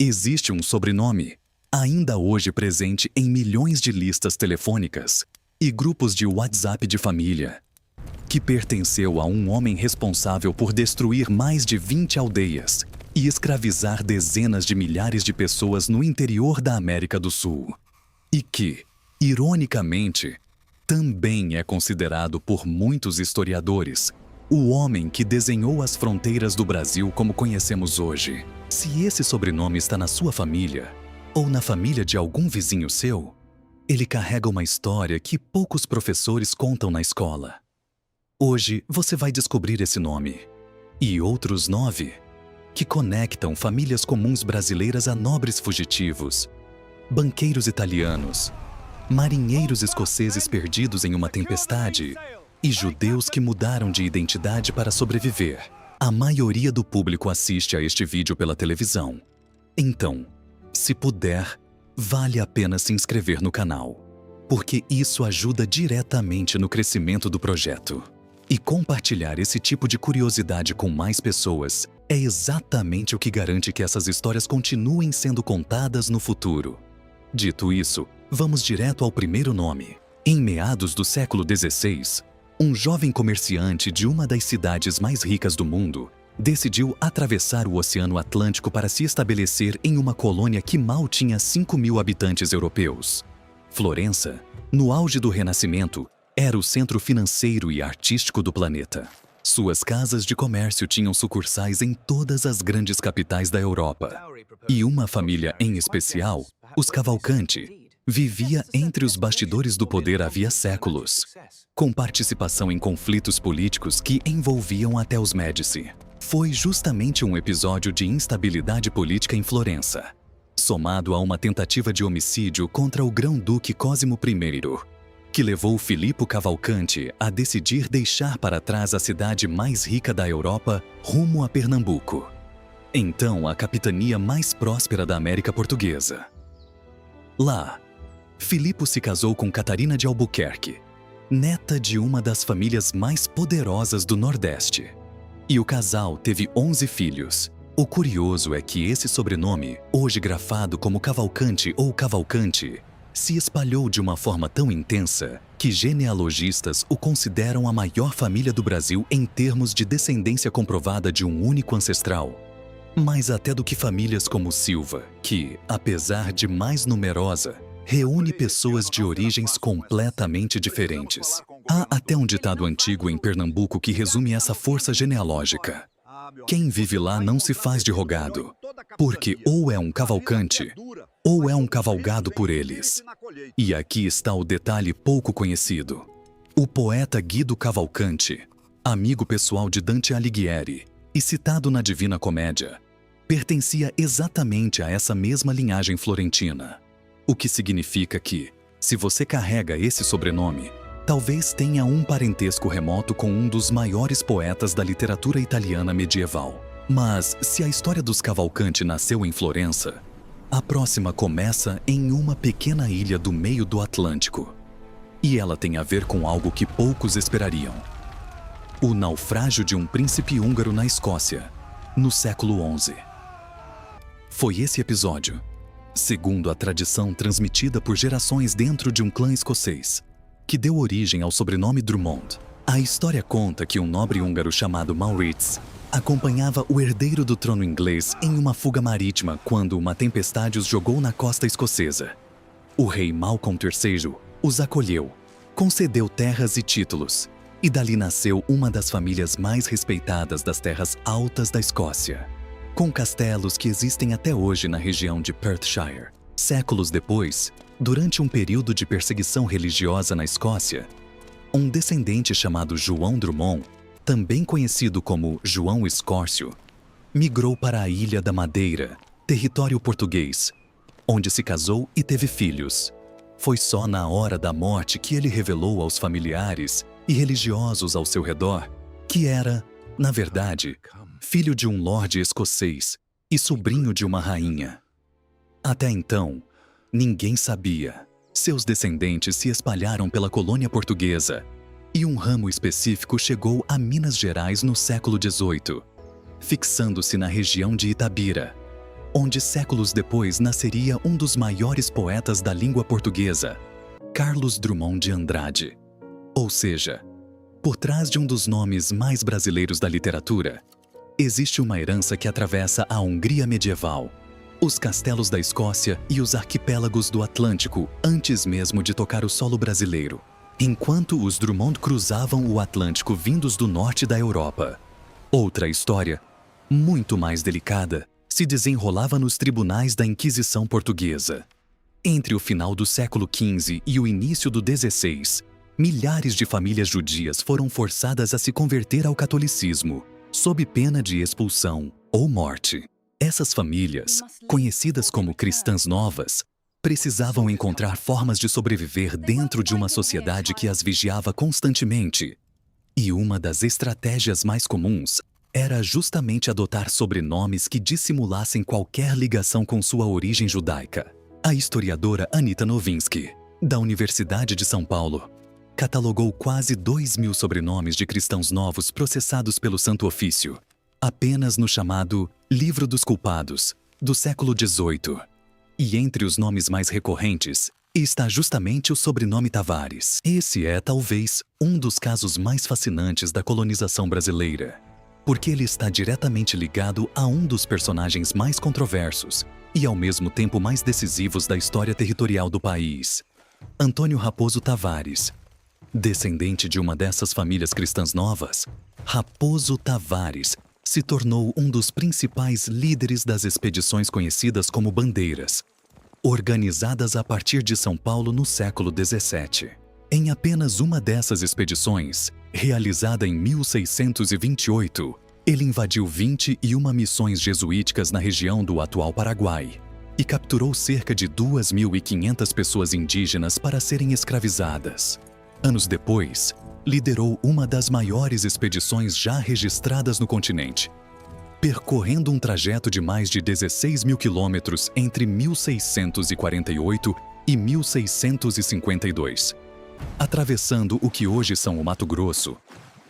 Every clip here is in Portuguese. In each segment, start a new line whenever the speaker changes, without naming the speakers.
Existe um sobrenome, ainda hoje presente em milhões de listas telefônicas e grupos de WhatsApp de família, que pertenceu a um homem responsável por destruir mais de 20 aldeias e escravizar dezenas de milhares de pessoas no interior da América do Sul. E que, ironicamente, também é considerado por muitos historiadores o homem que desenhou as fronteiras do Brasil como conhecemos hoje. Se esse sobrenome está na sua família, ou na família de algum vizinho seu, ele carrega uma história que poucos professores contam na escola. Hoje você vai descobrir esse nome, e outros 9, que conectam famílias comuns brasileiras a nobres fugitivos, banqueiros italianos, marinheiros escoceses perdidos em uma tempestade e judeus que mudaram de identidade para sobreviver. A maioria do público assiste a este vídeo pela televisão. Então, se puder, vale a pena se inscrever no canal, porque isso ajuda diretamente no crescimento do projeto. E compartilhar esse tipo de curiosidade com mais pessoas é exatamente o que garante que essas histórias continuem sendo contadas no futuro. Dito isso, vamos direto ao primeiro nome. Em meados do século XVI, um jovem comerciante de uma das cidades mais ricas do mundo decidiu atravessar o Oceano Atlântico para se estabelecer em uma colônia que mal tinha 5.000 habitantes europeus. Florença, no auge do Renascimento, era o centro financeiro e artístico do planeta. Suas casas de comércio tinham sucursais em todas as grandes capitais da Europa. E uma família em especial, os Cavalcanti, vivia entre os bastidores do poder havia séculos, com participação em conflitos políticos que envolviam até os Médici. Foi justamente um episódio de instabilidade política em Florença, somado a uma tentativa de homicídio contra o grão-duque Cosimo I, que levou Filippo Cavalcanti a decidir deixar para trás a cidade mais rica da Europa rumo a Pernambuco, então a capitania mais próspera da América Portuguesa. Lá, Filippo se casou com Catarina de Albuquerque, neta de uma das famílias mais poderosas do Nordeste. E o casal teve 11 filhos. O curioso é que esse sobrenome, hoje grafado como Cavalcanti ou Cavalcanti, se espalhou de uma forma tão intensa que genealogistas o consideram a maior família do Brasil em termos de descendência comprovada de um único ancestral. Mais até do que famílias como Silva, que, apesar de mais numerosa, reúne pessoas de origens completamente diferentes. Há até um ditado antigo em Pernambuco que resume essa força genealógica. Quem vive lá não se faz de rogado, porque ou é um Cavalcante, ou é um cavalgado por eles. E aqui está o detalhe pouco conhecido. O poeta Guido Cavalcanti, amigo pessoal de Dante Alighieri e citado na Divina Comédia, pertencia exatamente a essa mesma linhagem florentina. O que significa que, se você carrega esse sobrenome, talvez tenha um parentesco remoto com um dos maiores poetas da literatura italiana medieval. Mas, se a história dos Cavalcanti nasceu em Florença, a próxima começa em uma pequena ilha do meio do Atlântico. E ela tem a ver com algo que poucos esperariam. O naufrágio de um príncipe húngaro na Escócia, no século XI. Foi esse episódio, segundo a tradição transmitida por gerações dentro de um clã escocês, que deu origem ao sobrenome Drummond. A história conta que um nobre húngaro chamado Maurits acompanhava o herdeiro do trono inglês em uma fuga marítima quando uma tempestade os jogou na costa escocesa. O rei Malcolm III os acolheu, concedeu terras e títulos, e dali nasceu uma das famílias mais respeitadas das terras altas da Escócia, com castelos que existem até hoje na região de Perthshire. Séculos depois, durante um período de perseguição religiosa na Escócia, um descendente chamado João Drummond, também conhecido como João Escórcio, migrou para a Ilha da Madeira, território português, onde se casou e teve filhos. Foi só na hora da morte que ele revelou aos familiares e religiosos ao seu redor que era, na verdade, filho de um lorde escocês e sobrinho de uma rainha. Até então, ninguém sabia. Seus descendentes se espalharam pela colônia portuguesa e um ramo específico chegou a Minas Gerais no século XVIII, fixando-se na região de Itabira. onde séculos depois nasceria um dos maiores poetas da língua portuguesa, Carlos Drummond de Andrade. Ou seja, por trás de um dos nomes mais brasileiros da literatura, existe uma herança que atravessa a Hungria medieval, os castelos da Escócia e os arquipélagos do Atlântico antes mesmo de tocar o solo brasileiro, enquanto os Drummond cruzavam o Atlântico vindos do norte da Europa. Outra história, muito mais delicada, se desenrolava nos tribunais da Inquisição Portuguesa. Entre o final do século XV e o início do XVI, milhares de famílias judias foram forçadas a se converter ao catolicismo, sob pena de expulsão ou morte. Essas famílias, conhecidas como cristãs novas, precisavam encontrar formas de sobreviver dentro de uma sociedade que as vigiava constantemente. E uma das estratégias mais comuns era justamente adotar sobrenomes que dissimulassem qualquer ligação com sua origem judaica. A historiadora Anita Nowinski, da Universidade de São Paulo, catalogou quase 2.000 sobrenomes de cristãos novos processados pelo Santo Ofício, apenas no chamado Livro dos Culpados, do século XVIII. E entre os nomes mais recorrentes está justamente o sobrenome Tavares. Esse é, talvez, um dos casos mais fascinantes da colonização brasileira, porque ele está diretamente ligado a um dos personagens mais controversos e, ao mesmo tempo, mais decisivos da história territorial do país, Antônio Raposo Tavares. Descendente de uma dessas famílias cristãs novas, Raposo Tavares se tornou um dos principais líderes das expedições conhecidas como bandeiras, organizadas a partir de São Paulo no século XVII. Em apenas uma dessas expedições, realizada em 1628, ele invadiu 21 missões jesuíticas na região do atual Paraguai e capturou cerca de 2.500 pessoas indígenas para serem escravizadas. Anos depois, liderou uma das maiores expedições já registradas no continente, percorrendo um trajeto de mais de 16.000 quilômetros entre 1648 e 1652, atravessando o que hoje são o Mato Grosso,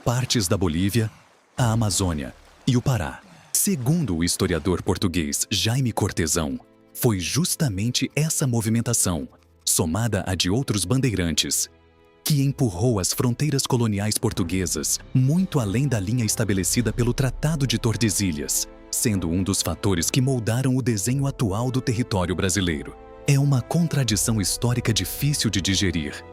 partes da Bolívia, a Amazônia e o Pará. Segundo o historiador português Jaime Cortesão, foi justamente essa movimentação, somada à de outros bandeirantes, que empurrou as fronteiras coloniais portuguesas muito além da linha estabelecida pelo Tratado de Tordesilhas, sendo um dos fatores que moldaram o desenho atual do território brasileiro. É uma contradição histórica difícil de digerir.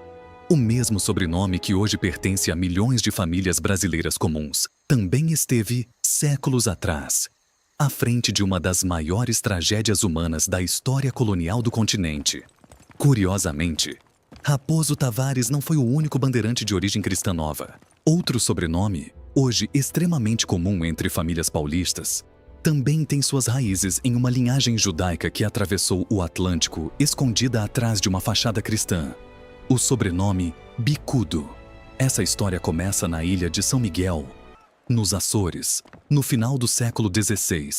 O mesmo sobrenome que hoje pertence a milhões de famílias brasileiras comuns também esteve, séculos atrás, à frente de uma das maiores tragédias humanas da história colonial do continente. Curiosamente, Raposo Tavares não foi o único bandeirante de origem cristã nova. Outro sobrenome, hoje extremamente comum entre famílias paulistas, também tem suas raízes em uma linhagem judaica que atravessou o Atlântico escondida atrás de uma fachada cristã. O sobrenome Bicudo. Essa história começa na ilha de São Miguel, nos Açores, no final do século XVI,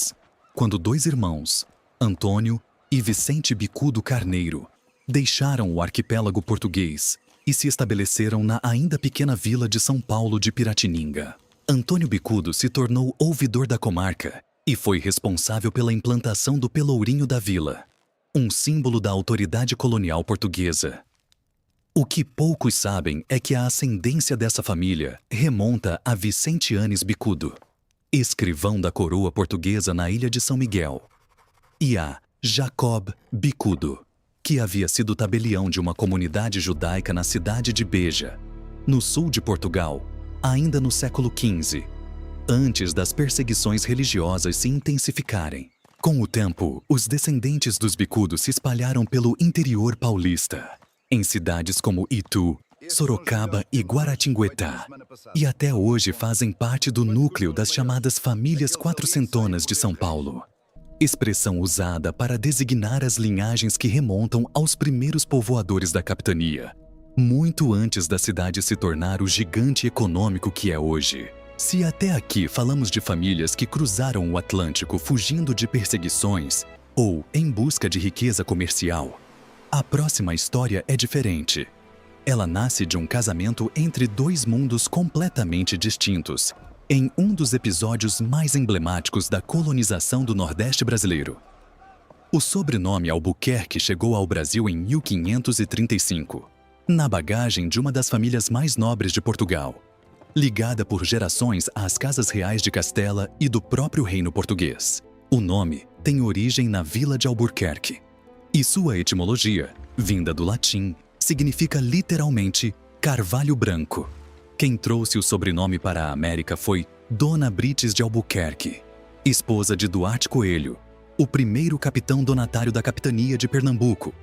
quando dois irmãos, Antônio e Vicente Bicudo Carneiro, deixaram o arquipélago português e se estabeleceram na ainda pequena vila de São Paulo de Piratininga. Antônio Bicudo se tornou ouvidor da comarca e foi responsável pela implantação do Pelourinho da Vila, um símbolo da autoridade colonial portuguesa. O que poucos sabem é que a ascendência dessa família remonta a Vicente Anes Bicudo, escrivão da coroa portuguesa na ilha de São Miguel, e a Jacob Bicudo, que havia sido tabelião de uma comunidade judaica na cidade de Beja, no sul de Portugal, ainda no século XV, antes das perseguições religiosas se intensificarem. Com o tempo, os descendentes dos Bicudos se espalharam pelo interior paulista, em cidades como Itu, Sorocaba e Guaratinguetá, e até hoje fazem parte do núcleo das chamadas famílias quatrocentonas de São Paulo, expressão usada para designar as linhagens que remontam aos primeiros povoadores da capitania, muito antes da cidade se tornar o gigante econômico que é hoje. Se até aqui falamos de famílias que cruzaram o Atlântico fugindo de perseguições ou em busca de riqueza comercial, a próxima história é diferente. Ela nasce de um casamento entre dois mundos completamente distintos, em um dos episódios mais emblemáticos da colonização do Nordeste brasileiro. O sobrenome Albuquerque chegou ao Brasil em 1535, na bagagem de uma das famílias mais nobres de Portugal, ligada por gerações às casas reais de Castela e do próprio reino português. O nome tem origem na vila de Albuquerque, e sua etimologia, vinda do latim, significa literalmente carvalho branco. Quem trouxe o sobrenome para a América foi Dona Brites de Albuquerque, esposa de Duarte Coelho, o primeiro capitão donatário da capitania de Pernambuco,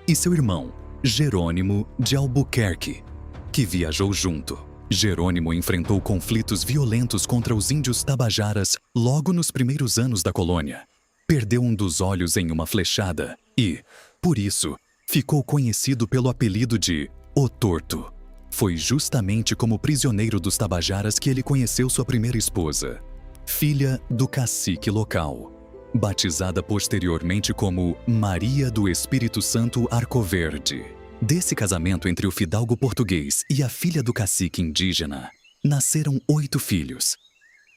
e seu irmão, Jerônimo de Albuquerque, que viajou junto. Jerônimo enfrentou conflitos violentos contra os índios tabajaras logo nos primeiros anos da colônia. Perdeu um dos olhos em uma flechada e, por isso, ficou conhecido pelo apelido de O Torto. Foi justamente como prisioneiro dos tabajaras que ele conheceu sua primeira esposa, filha do cacique local, batizada posteriormente como Maria do Espírito Santo Arcoverde. Desse casamento entre o fidalgo português e a filha do cacique indígena, nasceram 8 filhos.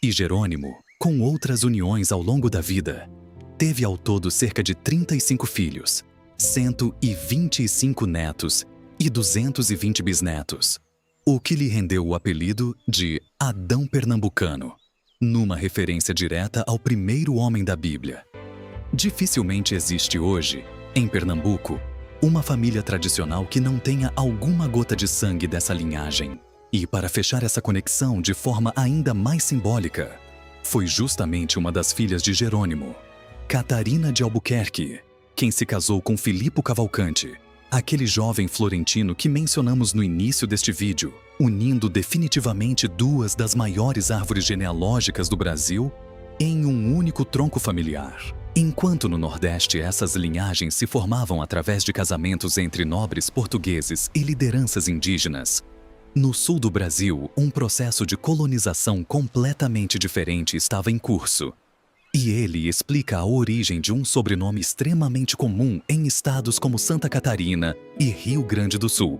E Jerônimo, com outras uniões ao longo da vida, teve ao todo cerca de 35 filhos, 125 netos e 220 bisnetos, o que lhe rendeu o apelido de Adão Pernambucano, numa referência direta ao primeiro homem da Bíblia. Dificilmente existe hoje, em Pernambuco, uma família tradicional que não tenha alguma gota de sangue dessa linhagem. E para fechar essa conexão de forma ainda mais simbólica, foi justamente uma das filhas de Jerônimo, Catarina de Albuquerque, quem se casou com Filipe Cavalcante, aquele jovem florentino que mencionamos no início deste vídeo, unindo definitivamente duas das maiores árvores genealógicas do Brasil em um único tronco familiar. Enquanto no Nordeste essas linhagens se formavam através de casamentos entre nobres portugueses e lideranças indígenas, no sul do Brasil um processo de colonização completamente diferente estava em curso. E ele explica a origem de um sobrenome extremamente comum em estados como Santa Catarina e Rio Grande do Sul,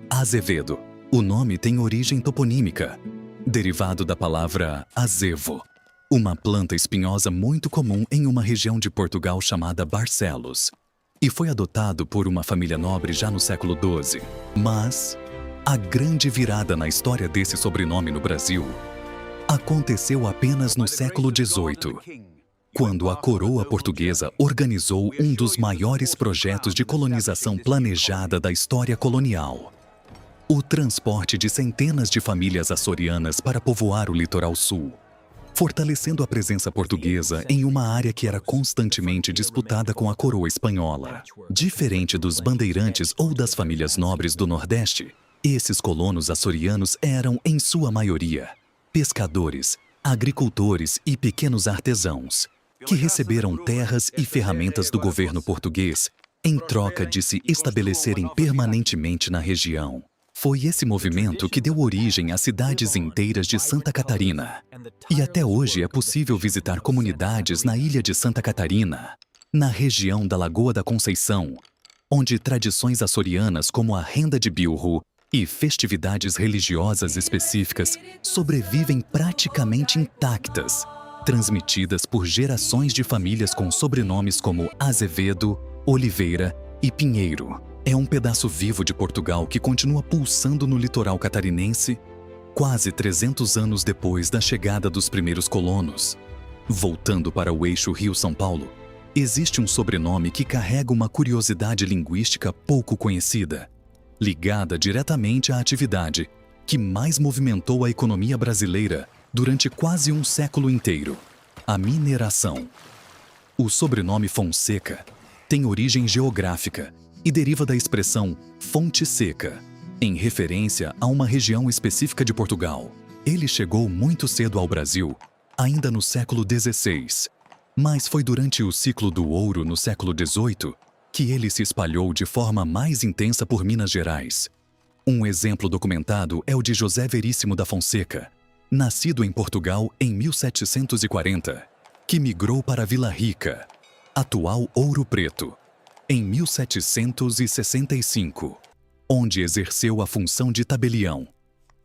Azevedo. O nome tem origem toponímica, derivado da palavra azevo, uma planta espinhosa muito comum em uma região de Portugal chamada Barcelos, e foi adotado por uma família nobre já no século XII. Mas a grande virada na história desse sobrenome no Brasil aconteceu apenas no século XVIII, quando a coroa portuguesa organizou um dos maiores projetos de colonização planejada da história colonial: o transporte de centenas de famílias açorianas para povoar o litoral sul, fortalecendo a presença portuguesa em uma área que era constantemente disputada com a coroa espanhola. Diferente dos bandeirantes ou das famílias nobres do Nordeste, esses colonos açorianos eram, em sua maioria, pescadores, agricultores e pequenos artesãos, que receberam terras e ferramentas do governo português em troca de se estabelecerem permanentemente na região. Foi esse movimento que deu origem às cidades inteiras de Santa Catarina. E até hoje é possível visitar comunidades na ilha de Santa Catarina, na região da Lagoa da Conceição, onde tradições açorianas como a renda de bilro e festividades religiosas específicas sobrevivem praticamente intactas, transmitidas por gerações de famílias com sobrenomes como Azevedo, Oliveira e Pinheiro. É um pedaço vivo de Portugal que continua pulsando no litoral catarinense, quase 300 anos depois da chegada dos primeiros colonos. Voltando para o eixo Rio-São Paulo, existe um sobrenome que carrega uma curiosidade linguística pouco conhecida, ligada diretamente à atividade que mais movimentou a economia brasileira durante quase um século inteiro: a mineração. O sobrenome Fonseca tem origem geográfica e deriva da expressão fonte seca, em referência a uma região específica de Portugal. Ele chegou muito cedo ao Brasil, ainda no século XVI, mas foi durante o ciclo do ouro no século XVIII que ele se espalhou de forma mais intensa por Minas Gerais. Um exemplo documentado é o de José Veríssimo da Fonseca, nascido em Portugal em 1740, que migrou para Vila Rica, atual Ouro Preto, em 1765, onde exerceu a função de tabelião,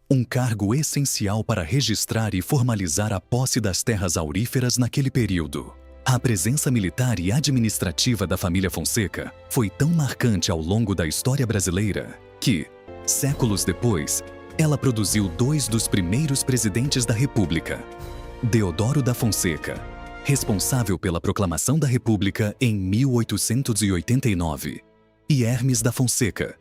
um cargo essencial para registrar e formalizar a posse das terras auríferas naquele período. A presença militar e administrativa da família Fonseca foi tão marcante ao longo da história brasileira que, séculos depois, ela produziu 2 dos primeiros presidentes da República. Deodoro da Fonseca, responsável pela proclamação da República em 1889, e Hermes da Fonseca,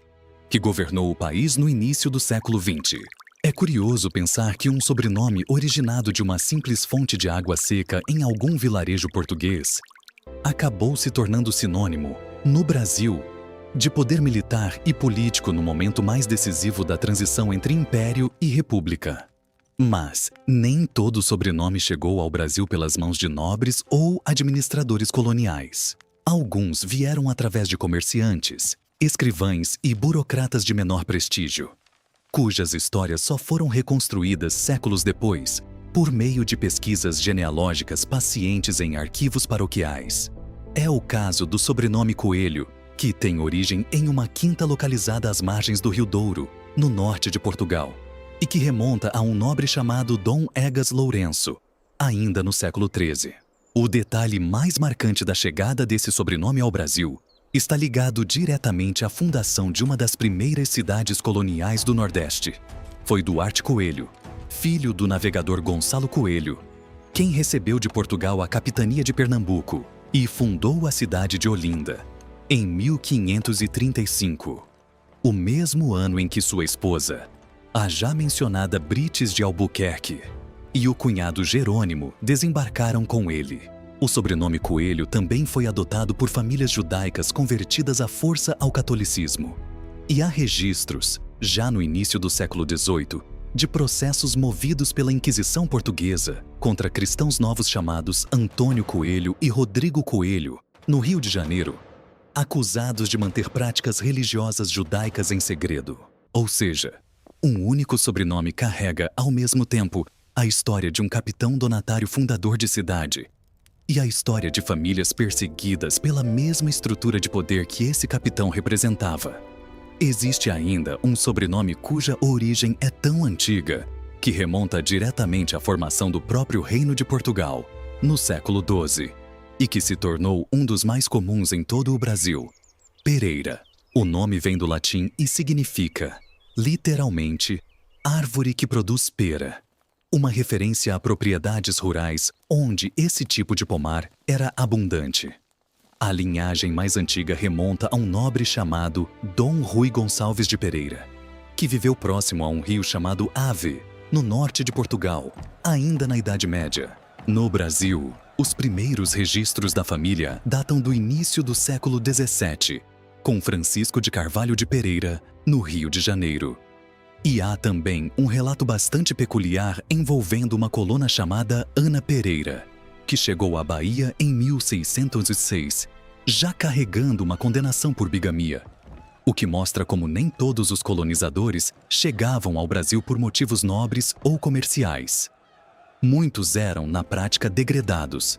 que governou o país no início do século XX. É curioso pensar que um sobrenome originado de uma simples fonte de água seca em algum vilarejo português acabou se tornando sinônimo, no Brasil, de poder militar e político no momento mais decisivo da transição entre Império e República. Mas nem todo sobrenome chegou ao Brasil pelas mãos de nobres ou administradores coloniais. Alguns vieram através de comerciantes, escrivães e burocratas de menor prestígio, cujas histórias só foram reconstruídas séculos depois, por meio de pesquisas genealógicas pacientes em arquivos paroquiais. É o caso do sobrenome Coelho, que tem origem em uma quinta localizada às margens do Rio Douro, no norte de Portugal, e que remonta a um nobre chamado Dom Egas Lourenço, ainda no século XIII. O detalhe mais marcante da chegada desse sobrenome ao Brasil está ligado diretamente à fundação de uma das primeiras cidades coloniais do Nordeste. Foi Duarte Coelho, filho do navegador Gonçalo Coelho, quem recebeu de Portugal a capitania de Pernambuco e fundou a cidade de Olinda, em 1535, o mesmo ano em que sua esposa, a já mencionada Brites de Albuquerque, e o cunhado Jerônimo desembarcaram com ele. O sobrenome Coelho também foi adotado por famílias judaicas convertidas à força ao catolicismo. E há registros, já no início do século XVIII, de processos movidos pela Inquisição Portuguesa contra cristãos novos chamados Antônio Coelho e Rodrigo Coelho, no Rio de Janeiro, acusados de manter práticas religiosas judaicas em segredo. Ou seja, um único sobrenome carrega, ao mesmo tempo, a história de um capitão donatário fundador de cidade e a história de famílias perseguidas pela mesma estrutura de poder que esse capitão representava. Existe ainda um sobrenome cuja origem é tão antiga que remonta diretamente à formação do próprio Reino de Portugal, no século XII, e que se tornou um dos mais comuns em todo o Brasil: Pereira. O nome vem do latim e significa, literalmente, árvore que produz pera, uma referência a propriedades rurais onde esse tipo de pomar era abundante. A linhagem mais antiga remonta a um nobre chamado Dom Rui Gonçalves de Pereira, que viveu próximo a um rio chamado Ave, no norte de Portugal, ainda na Idade Média. No Brasil, os primeiros registros da família datam do início do século XVII, com Francisco de Carvalho de Pereira, no Rio de Janeiro. E há também um relato bastante peculiar envolvendo uma colona chamada Ana Pereira, que chegou à Bahia em 1606, já carregando uma condenação por bigamia, o que mostra como nem todos os colonizadores chegavam ao Brasil por motivos nobres ou comerciais. Muitos eram, na prática, degredados,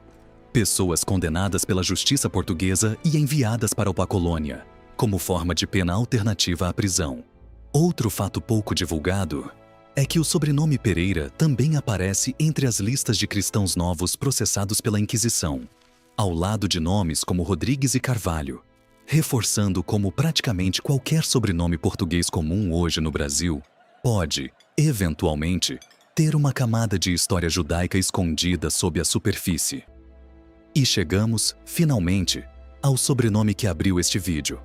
pessoas condenadas pela justiça portuguesa e enviadas para a colônia, como forma de pena alternativa à prisão. Outro fato pouco divulgado é que o sobrenome Pereira também aparece entre as listas de cristãos novos processados pela Inquisição, ao lado de nomes como Rodrigues e Carvalho, reforçando como praticamente qualquer sobrenome português comum hoje no Brasil pode, eventualmente, ter uma camada de história judaica escondida sob a superfície. E chegamos, finalmente, ao sobrenome que abriu este vídeo: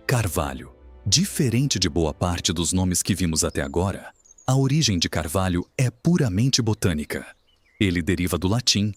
Carvalho. Diferente de boa parte dos nomes que vimos até agora, a origem de Carvalho é puramente botânica. Ele deriva do latim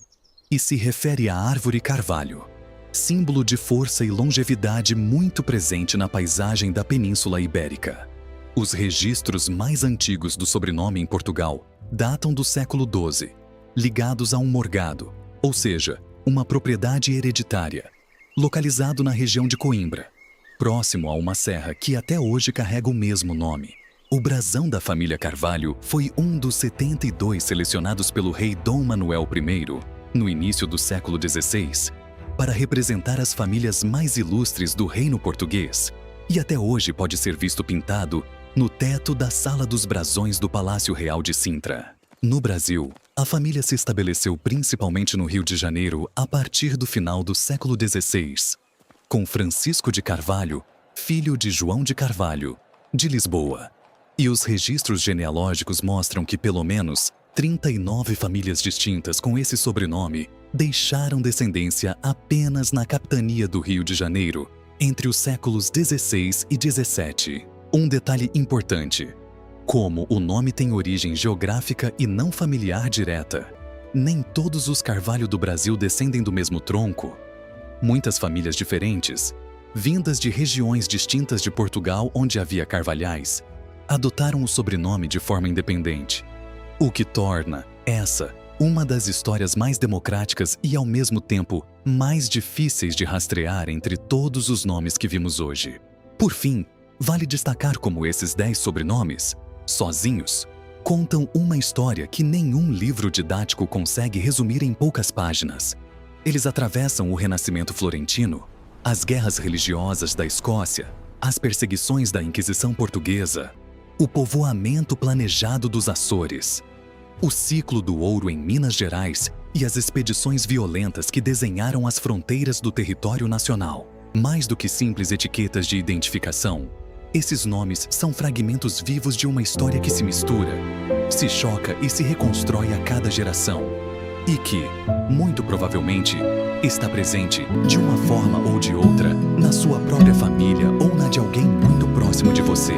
e se refere à árvore carvalho, símbolo de força e longevidade muito presente na paisagem da Península Ibérica. Os registros mais antigos do sobrenome em Portugal datam do século XII, ligados a um morgado, ou seja, uma propriedade hereditária, localizado na região de Coimbra, próximo a uma serra que até hoje carrega o mesmo nome. O brasão da família Carvalho foi um dos 72 selecionados pelo rei Dom Manuel I, no início do século XVI, para representar as famílias mais ilustres do reino português, e até hoje pode ser visto pintado no teto da Sala dos Brasões do Palácio Real de Sintra. No Brasil, A família se estabeleceu principalmente no Rio de Janeiro a partir do final do século XVI, com Francisco de Carvalho, filho de João de Carvalho, de Lisboa. E os registros genealógicos mostram que pelo menos 39 famílias distintas com esse sobrenome deixaram descendência apenas na capitania do Rio de Janeiro, entre os séculos XVI e XVII. Um detalhe importante: como o nome tem origem geográfica e não familiar direta, nem todos os Carvalho do Brasil descendem do mesmo tronco. Muitas famílias diferentes, vindas de regiões distintas de Portugal onde havia Carvalhais, adotaram o sobrenome de forma independente, o que torna essa uma das histórias mais democráticas e, ao mesmo tempo, mais difíceis de rastrear entre todos os nomes que vimos hoje. Por fim, vale destacar como esses 10 sobrenomes, sozinhos, contam uma história que nenhum livro didático consegue resumir em poucas páginas. Eles atravessam o Renascimento Florentino, as guerras religiosas da Escócia, as perseguições da Inquisição Portuguesa, o povoamento planejado dos Açores, o ciclo do ouro em Minas Gerais e as expedições violentas que desenharam as fronteiras do território nacional. Mais do que simples etiquetas de identificação, esses nomes são fragmentos vivos de uma história que se mistura, se choca e se reconstrói a cada geração, e que, muito provavelmente, está presente, de uma forma ou de outra, na sua própria família ou na de alguém muito próximo de você.